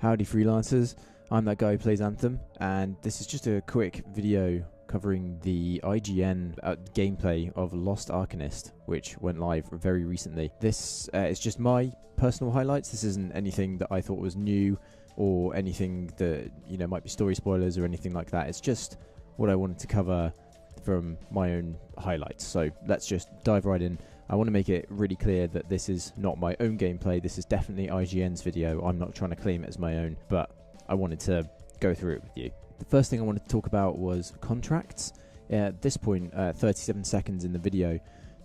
Howdy freelancers, I'm that guy who plays Anthem, and this is just a quick video covering the IGN gameplay of Lost Arcanist, which went live very recently. This is just my personal highlights. This isn't anything that I thought was new or anything that, might be story spoilers or anything like that. It's just what I wanted to cover from my own highlights. So let's just dive right in. I want to make it really clear that this is not my own gameplay. This is definitely IGN's video. I'm not trying to claim it as my own, but I wanted to go through it with you. The first thing I wanted to talk about was contracts. At this point, 37 seconds in the video,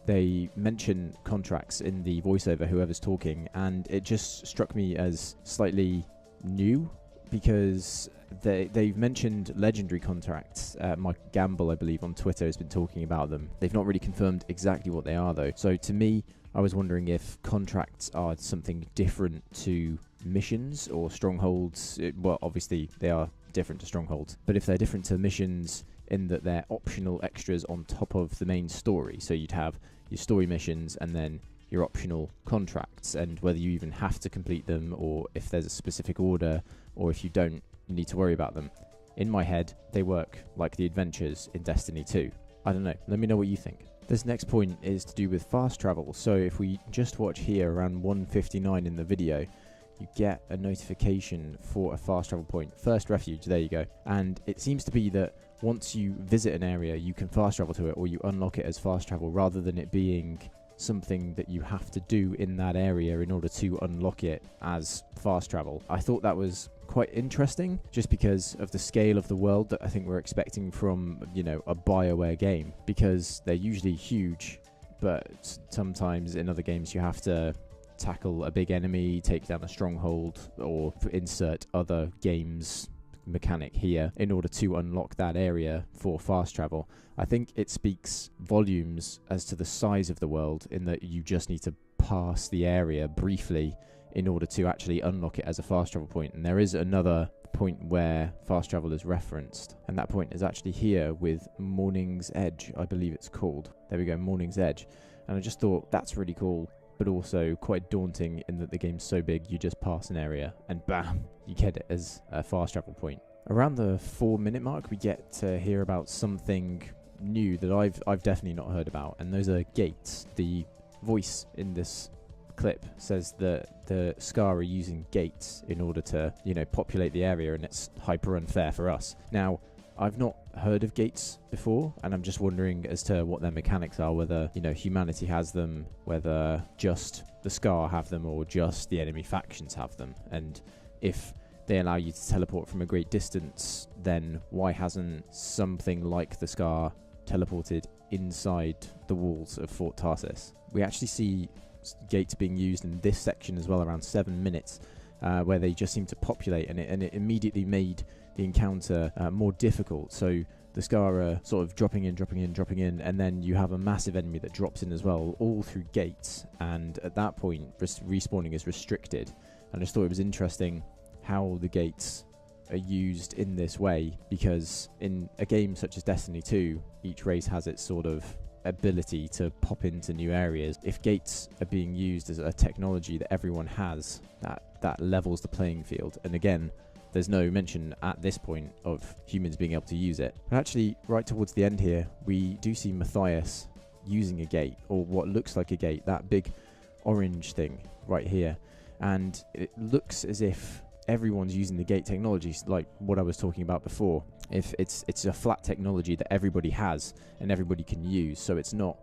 they mention contracts in the voiceover, whoever's talking, and it just struck me as slightly new because they've mentioned legendary contracts. Mike Gamble, I believe, on Twitter has been talking about them. They've not really confirmed exactly what they are, though. So to me, I was wondering if contracts are something different to missions or strongholds. Well, obviously, they are different to strongholds. But if they're different to missions in that they're optional extras on top of the main story. So you'd have your story missions and then your optional contracts, and whether you even have to complete them or if there's a specific order, or if you don't, you need to worry about them. In my head, they work like the adventures in Destiny 2. I don't know. Let me know what you think. This next point is to do with fast travel. So if we just watch here around 1:59 in the video, you get a notification for a fast travel point. First refuge, there you go. And it seems to be that once you visit an area, you can fast travel to it, or you unlock it as fast travel, rather than it being something that you have to do in that area in order to unlock it as fast travel. I thought that was quite interesting, just because of the scale of the world that I think we're expecting from, a BioWare game, because they're usually huge, but sometimes in other games you have to tackle a big enemy, take down a stronghold, or insert other games mechanic here in order to unlock that area for fast travel. I think it speaks volumes as to the size of the world, in that you just need to pass the area briefly in order to actually unlock it as a fast travel point. And there is another point where fast travel is referenced, and that point is actually here with Morning's Edge, I believe it's called. There we go, Morning's Edge. And I just thought that's really cool, but also quite daunting in that the game's so big, you just pass an area and bam, you get it as a fast travel point. Around the 4-minute mark, we get to hear about something new that I've definitely not heard about, and those are gates. The voice in this clip says that the Scar are using gates in order to, populate the area, and it's hyper unfair for us. Now, I've not heard of gates before, and I'm just wondering as to what their mechanics are, whether, humanity has them, whether just the Scar have them, or just the enemy factions have them. And if they allow you to teleport from a great distance, then why hasn't something like the Scar teleported inside the walls of Fort Tarsis? We actually see gates being used in this section as well, around 7 minutes, where they just seem to populate, and it immediately made the encounter more difficult. So the Scar are sort of dropping in, and then you have a massive enemy that drops in as well, all through gates, and at that point respawning is restricted. And I just thought it was interesting how the gates are used in this way, because in a game such as Destiny 2, each race has its sort of ability to pop into new areas. If gates are being used as a technology that everyone has, that levels the playing field. And again, there's no mention at this point of humans being able to use it. But actually, right towards the end here, we do see Matthias using a gate, or what looks like a gate, that big orange thing right here. And it looks as if everyone's using the gate technology, like what I was talking about before. If it's a flat technology that everybody has and everybody can use, so it's not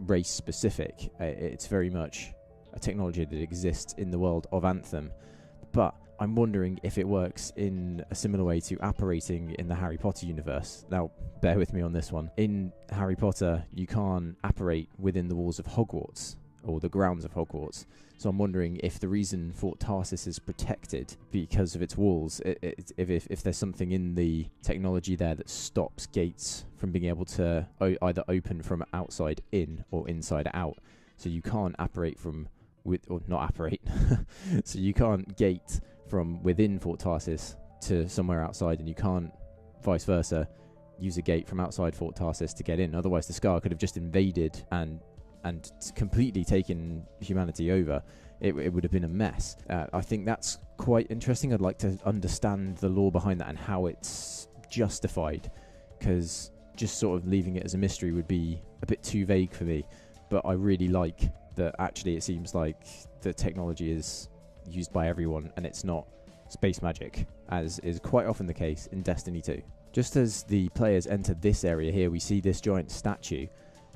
race specific. It's very much a technology that exists in the world of Anthem. But I'm wondering if it works in a similar way to apparating in the Harry Potter universe. Now, bear with me on this one. In Harry Potter, you can't apparate within the walls of Hogwarts, or the grounds of Hogwarts. So I'm wondering if the reason Fort Tarsis is protected because of its walls, if there's something in the technology there that stops gates from being able to either open from outside in or inside out. So you can't apparate not apparate. So you can't gate from within Fort Tarsis to somewhere outside, and you can't, vice versa, use a gate from outside Fort Tarsis to get in. Otherwise, the Scar could have just invaded and and completely taken humanity over, it would have been a mess. I think that's quite interesting. I'd like to understand the lore behind that and how it's justified, because just sort of leaving it as a mystery would be a bit too vague for me. But I really like that actually it seems like the technology is used by everyone and it's not space magic, as is quite often the case in Destiny 2. Just as the players enter this area here, we see this giant statue,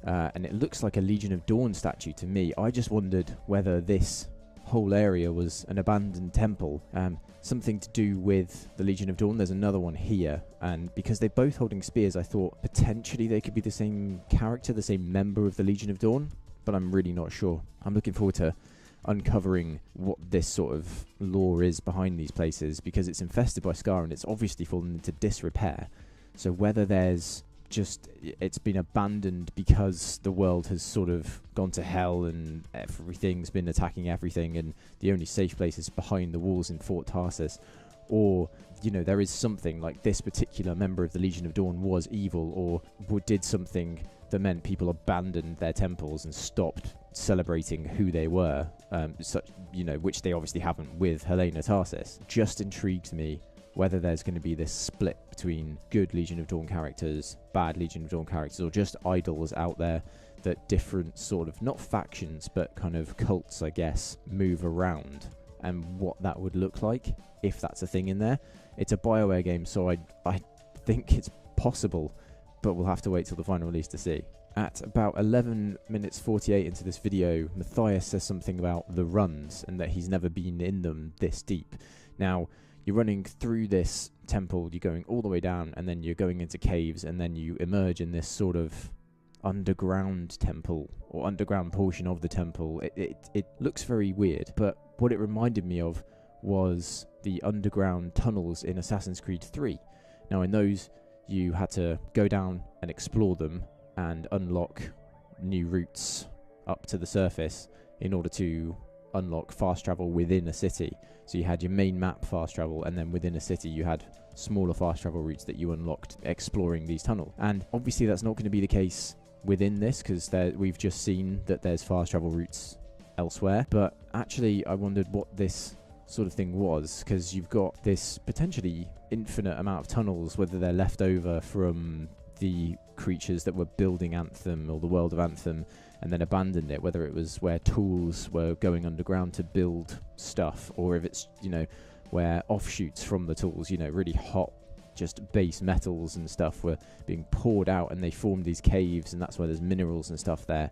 and it looks like a Legion of Dawn statue to me. I just wondered whether this whole area was an abandoned temple, something to do with the Legion of Dawn. There's another one here, and because they're both holding spears, I thought potentially they could be the same character, the same member of the Legion of Dawn, but I'm really not sure. I'm looking forward to uncovering what this sort of lore is behind these places, because it's infested by Scar and it's obviously fallen into disrepair. So whether there's just, it's been abandoned because the world has sort of gone to hell and everything's been attacking everything and the only safe place is behind the walls in Fort Tarsus, or there is something like this particular member of the Legion of Dawn was evil or did something that meant people abandoned their temples and stopped celebrating who they were, which they obviously haven't with Helena Tarsis. Just intrigues me whether there's going to be this split between good Legion of Dawn characters, bad Legion of Dawn characters, or just idols out there that different sort of, not factions, but kind of cults, I guess, move around, and what that would look like, if that's a thing in there. It's a BioWare game, so I think it's possible, but we'll have to wait till the final release to see. At about 11 minutes 48 into this video, Matthias says something about the runs and that he's never been in them this deep. Now, you're running through this temple, you're going all the way down, and then you're going into caves, and then you emerge in this sort of underground temple, or underground portion of the temple. It looks very weird, but what it reminded me of was the underground tunnels in Assassin's Creed 3. Now, in those, you had to go down and explore them and unlock new routes up to the surface in order to unlock fast travel within a city. So you had your main map fast travel, and then within a city you had smaller fast travel routes that you unlocked exploring these tunnels. And obviously that's not going to be the case within this, because we've just seen that there's fast travel routes elsewhere. But actually I wondered what this sort of thing was, because you've got this potentially infinite amount of tunnels, whether they're left over from the creatures that were building Anthem or the world of Anthem and then abandoned it, whether it was where tools were going underground to build stuff, or if it's, where offshoots from the tools, really hot, just base metals and stuff were being poured out and they formed these caves, and that's why there's minerals and stuff there.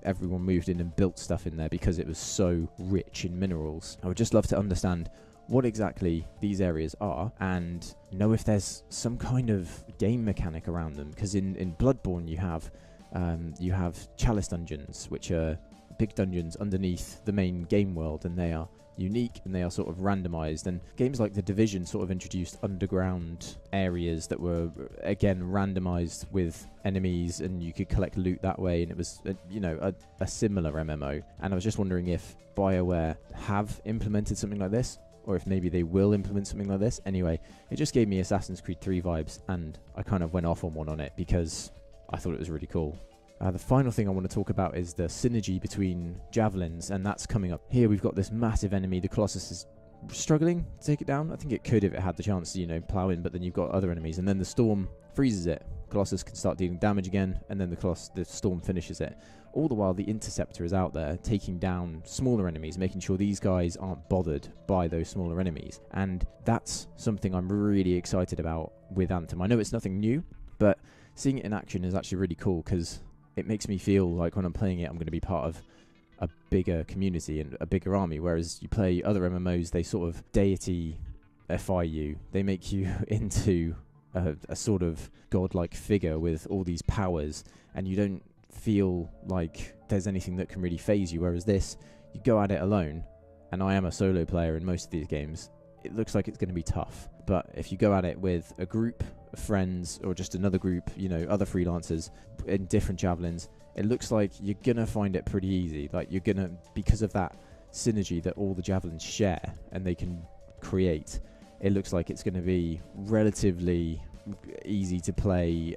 Everyone moved in and built stuff in there because it was so rich in minerals. I would just love to understand what exactly these areas are and know if there's some kind of game mechanic around them, because in Bloodborne you have chalice dungeons, which are big dungeons underneath the main game world, and they are unique and they are sort of randomized. And games like The Division sort of introduced underground areas that were again randomized with enemies, and you could collect loot that way, and it was a similar MMO. And I was just wondering if BioWare have implemented something like this, or if maybe they will implement something like this. Anyway, it just gave me Assassin's Creed 3 vibes, and I kind of went off on one on it because I thought it was really cool. The final thing I want to talk about is the synergy between javelins, and that's coming up. Here we've got this massive enemy. The Colossus is struggling to take it down. I think it could if it had the chance to, plow in, but then you've got other enemies, and then the storm freezes it. Colossus can start dealing damage again, and then the storm finishes it. All the while, the Interceptor is out there taking down smaller enemies, making sure these guys aren't bothered by those smaller enemies. And that's something I'm really excited about with Anthem. I know it's nothing new, but seeing it in action is actually really cool, because it makes me feel like when I'm playing it, I'm going to be part of a bigger community and a bigger army. Whereas you play other MMOs, they sort of deity-ify you. They make you into a sort of godlike figure with all these powers, and you don't feel like there's anything that can really phase you. Whereas this, you go at it alone, and I am a solo player in most of these games, it looks like it's going to be tough. But if you go at it with a group of friends, or just another group, other freelancers in different javelins, it looks like you're going to find it pretty easy. Like, you're going to, because of that synergy that all the javelins share and they can create, it looks like it's going to be relatively easy to play.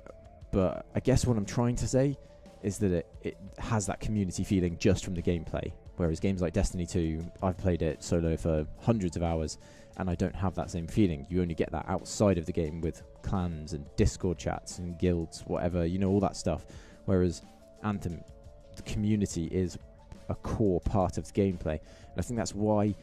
But I guess what I'm trying to say is that it has that community feeling just from the gameplay. Whereas games like Destiny 2, I've played it solo for hundreds of hours, and I don't have that same feeling. You only get that outside of the game with clans and Discord chats and guilds, whatever, all that stuff. Whereas Anthem, the community is a core part of the gameplay. And I think that's why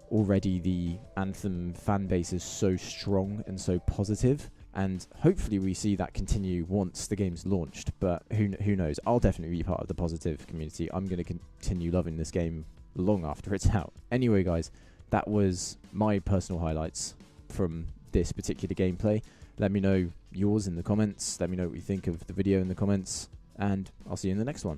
already the Anthem fan base is so strong and so positive. And hopefully we see that continue once the game's launched. But who knows? I'll definitely be part of the positive community. I'm going to continue loving this game long after it's out. Anyway, guys, that was my personal highlights from this particular gameplay. Let me know yours in the comments. Let me know what you think of the video in the comments. And I'll see you in the next one.